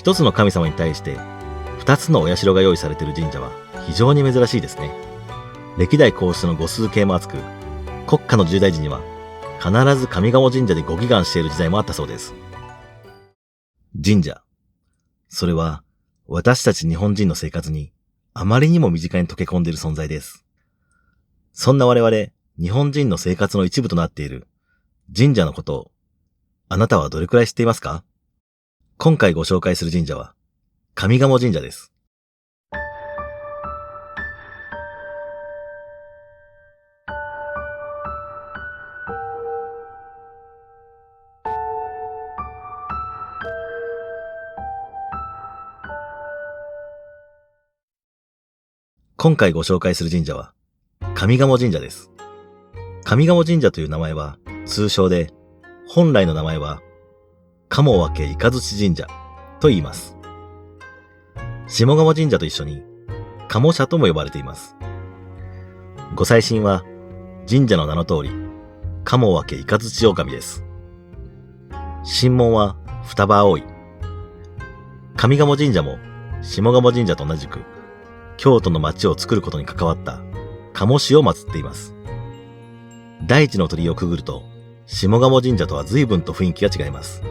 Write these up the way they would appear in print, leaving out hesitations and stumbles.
一つの神様に対して二つのお社が用意されている神社は非常に珍しいですね。歴代皇室の御数形も厚く、国家の重大事には必ず上賀茂神社でご祈願している時代もあったそうです。神社。それは私たち日本人の生活にあまりにも身近に溶け込んでいる存在です。そんな我々日本人の生活の一部となっている神社のことをあなたはどれくらい知っていますか？今回ご紹介する神社は上賀茂神社です。今回ご紹介する神社は上賀茂神社です。上賀茂神社という名前は通称で、本来の名前は鴨分雷神社と言います。下鴨神社と一緒に鴨社とも呼ばれています。ご祭神は神社の名の通り鴨分雷神です。神門は双葉葵。上賀茂神社も下鴨神社と同じく京都の町を作ることに関わった鴨氏を祀っています。大地の鳥居をくぐると下鴨神社とは随分と雰囲気が違います。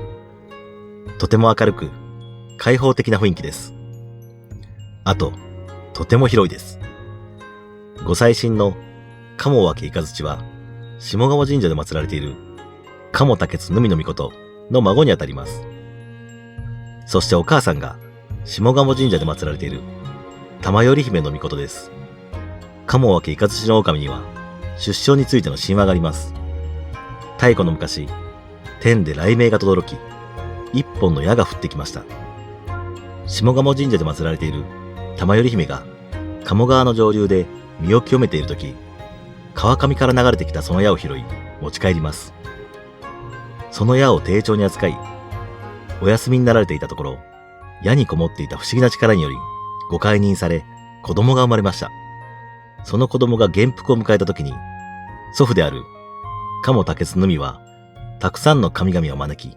とても明るく開放的な雰囲気です。あと、とても広いです。ご祭神の鴨分雷は下鴨神社で祀られている鴨竹津海の命の孫にあたります。そしてお母さんが下鴨神社で祀られている玉頼姫の命です。鴨分雷の狼には出生についての神話があります。太古の昔、天で雷鳴が轟き、一本の矢が降ってきました。下鴨神社で祀られている玉頼姫が鴨川の上流で身を清めているとき、川上から流れてきたその矢を拾い持ち帰ります。その矢を丁重に扱い、お休みになられていたところ、矢にこもっていた不思議な力によりご解任され、子供が生まれました。その子供が元服を迎えたときに、祖父である鴨竹津海はたくさんの神々を招き、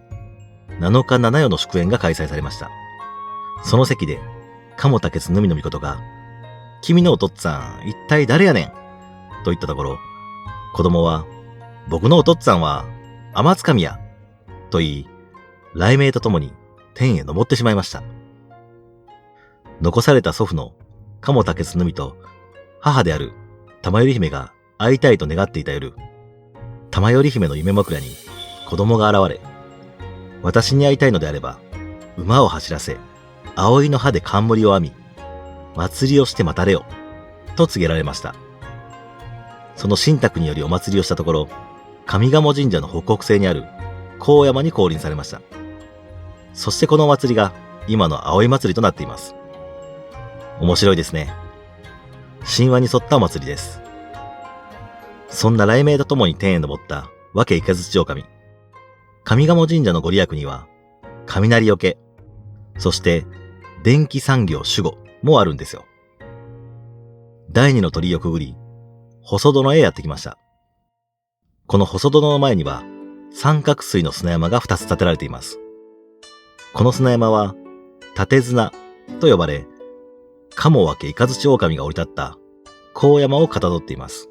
7日7夜の祝宴が開催されました。その席で鴨竹津海の命が、君のお父っつぁん一体誰やねんと言ったところ、子供は僕のお父っつぁんは天津神やと言い、雷鳴とともに天へ昇ってしまいました。残された祖父の鴨竹津海と母である玉頼姫が会いたいと願っていた夜、玉頼姫の夢枕に子供が現れ、私に会いたいのであれば馬を走らせ、葵の葉で冠を編み、祭りをして待たれよと告げられました。その神託によりお祭りをしたところ、上賀茂神社の北北西にある高山に降臨されました。そしてこのお祭りが今の葵祭りとなっています。面白いですね。神話に沿ったお祭りです。そんな雷鳴とともに天へ昇った分雷神。上賀茂神社のご利益には、雷よけ、そして電気産業守護もあるんですよ。第二の鳥居をくぐり、細殿へやってきました。この細殿の前には、三角錐の砂山が2つ建てられています。この砂山は、立綱と呼ばれ、鴨分雷狼が降り立った高山をかたどっています。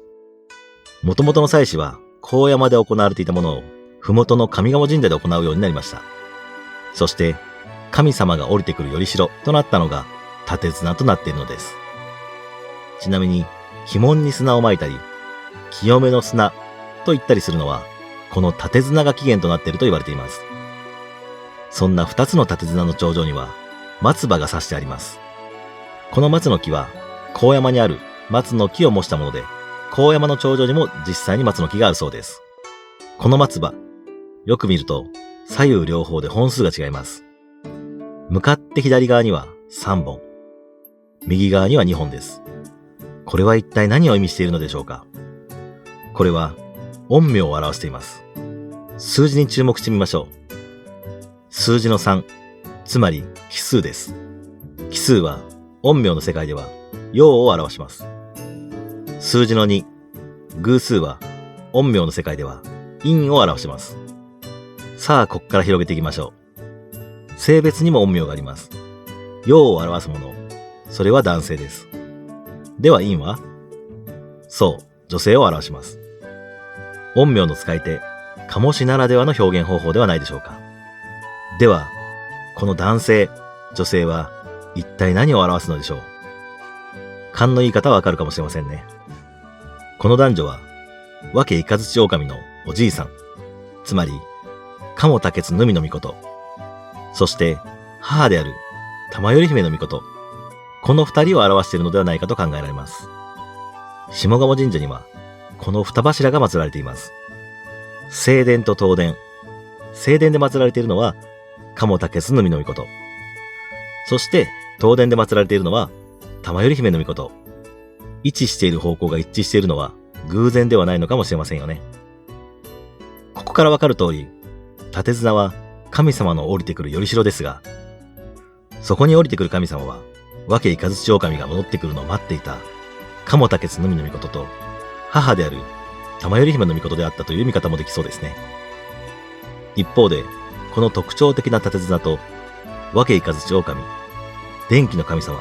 もともとの祭祀は高山で行われていたものを、ふもとの上賀茂神社で行うようになりました。そして、神様が降りてくる頼代となったのが立綱となっているのです。ちなみに、鬼門に砂をまいたり、清めの砂と言ったりするのは、この立綱が起源となっていると言われています。そんな2つの立綱の頂上には、松葉が刺してあります。この松の木は、高山にある松の木を模したもので、高山の頂上にも実際に松の木があるそうです。この松葉、よく見ると左右両方で本数が違います。向かって左側には3本、右側には2本です。これは一体何を意味しているのでしょうか？これは陰陽を表しています。数字に注目してみましょう。数字の3、つまり奇数です。奇数は陰陽の世界では陽を表します。数字の2、偶数は陰陽の世界では陰を表します。さあ、ここから広げていきましょう。性別にも陰陽があります。陽を表すもの、それは男性です。では陰は？そう、女性を表します。陰陽の使い手、鴨氏ならではの表現方法ではないでしょうか。では、この男性、女性は一体何を表すのでしょう。勘の言い方はわかるかもしれませんね。この男女は、和家雷狼のおじいさん、つまり、鴨竹津海の御事、そして母である玉頼姫の御事、この二人を表しているのではないかと考えられます。下鴨神社には、この二柱が祀られています。正殿と東殿。正殿で祀られているのは、鴨竹津海の御事。そして、東殿で祀られているのは、玉頼姫の御事。位置している方向が一致しているのは、偶然ではないのかもしれませんよね。ここからわかる通り、立綱は神様の降りてくる頼代ですが、そこに降りてくる神様は、和家雷狼が戻ってくるのを待っていた、鴨竹津海の御事と、母である玉頼姫の御事であったという見方もできそうですね。一方で、この特徴的な立綱と、和家雷狼、電気の神様、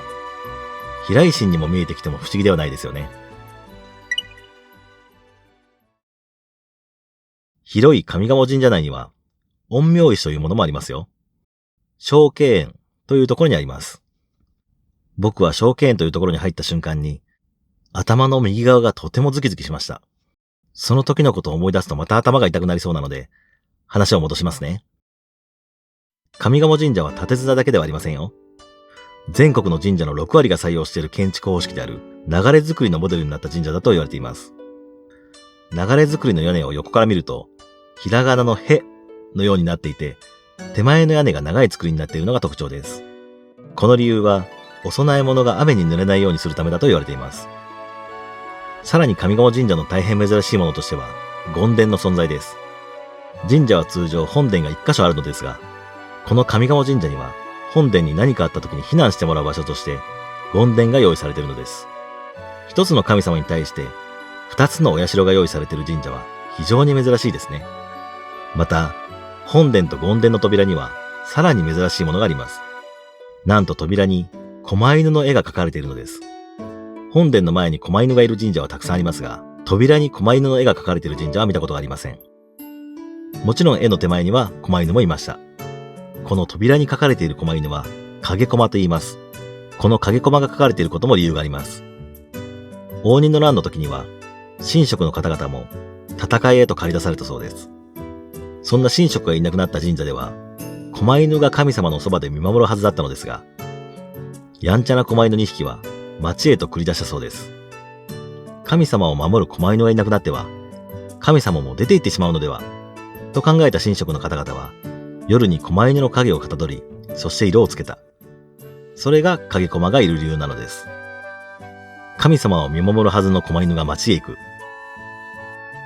平井神にも見えてきても不思議ではないですよね。広い上賀茂神社内には、陰陽石というものもありますよ。承継園というところにあります。僕は承継園というところに入った瞬間に、頭の右側がとてもズキズキしました。その時のことを思い出すとまた頭が痛くなりそうなので、話を戻しますね。上賀茂神社は立綱だけではありませんよ。全国の神社の6割が採用している建築方式である流れ造りのモデルになった神社だと言われています。流れ造りの屋根を横から見ると、ひらがなのへのようになっていて、手前の屋根が長い作りになっているのが特徴です。この理由は、お供え物が雨に濡れないようにするためだと言われています。さらに上賀茂神社の大変珍しいものとしては、権殿の存在です。神社は通常本殿が1箇所あるのですが、この上賀茂神社には、本殿に何かあった時に避難してもらう場所として、権殿が用意されているのです。一つの神様に対して、二つのお社が用意されている神社は非常に珍しいですね。また、本殿と権殿の扉には、さらに珍しいものがあります。なんと扉に、狛犬の絵が描かれているのです。本殿の前に狛犬がいる神社はたくさんありますが、扉に狛犬の絵が描かれている神社は見たことがありません。もちろん絵の手前には狛犬もいました。この扉に書かれている狛犬は影駒と言います。この影駒が書かれていることも理由があります。応仁の乱の時には、神職の方々も戦いへと駆り出されたそうです。そんな神職がいなくなった神社では、狛犬が神様のそばで見守るはずだったのですが、やんちゃな狛犬2匹は町へと繰り出したそうです。神様を守る狛犬がいなくなっては、神様も出て行ってしまうのでは、と考えた神職の方々は、夜に狛犬の影をかたどり、そして色をつけた。それが影駒がいる理由なのです。神様を見守るはずの狛犬が町へ行く。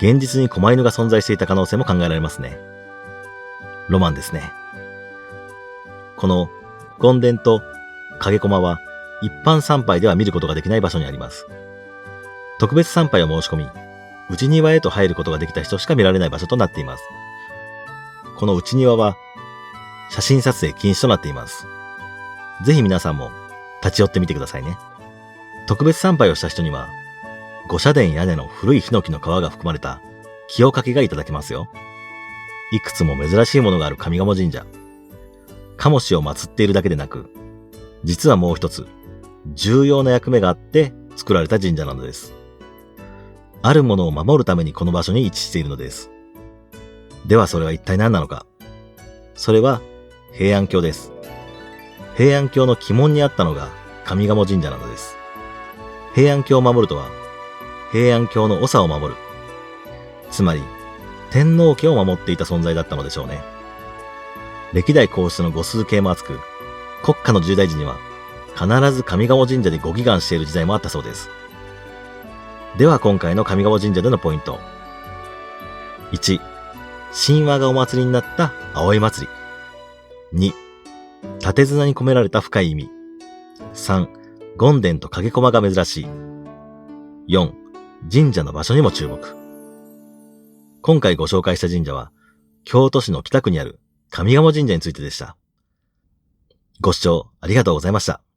現実に狛犬が存在していた可能性も考えられますね。ロマンですね。この権殿と影駒は一般参拝では見ることができない場所にあります。特別参拝を申し込み、内庭へと入ることができた人しか見られない場所となっています。この内庭は写真撮影禁止となっています。ぜひ皆さんも立ち寄ってみてくださいね。特別参拝をした人には、御社殿屋根の古いヒノキの皮が含まれた清掛がいただけますよ。いくつも珍しいものがある上賀茂神社。鴨氏を祀っているだけでなく、実はもう一つ、重要な役目があって作られた神社なのです。あるものを守るためにこの場所に位置しているのです。ではそれは一体何なのか。それは平安京です。平安京の鬼門にあったのが上賀茂神社なのです。平安京を守るとは、平安京の長を守る。つまり、天皇家を守っていた存在だったのでしょうね。歴代皇室の御数形も厚く、国家の重大事には、必ず上賀茂神社でご祈願している時代もあったそうです。では今回の上賀茂神社でのポイント。1、神話がお祭りになった葵祭り。2、立綱に込められた深い意味。3、権殿と影駒が珍しい。4、神社の場所にも注目。今回ご紹介した神社は、京都市の北区にある上賀茂神社についてでした。ご視聴ありがとうございました。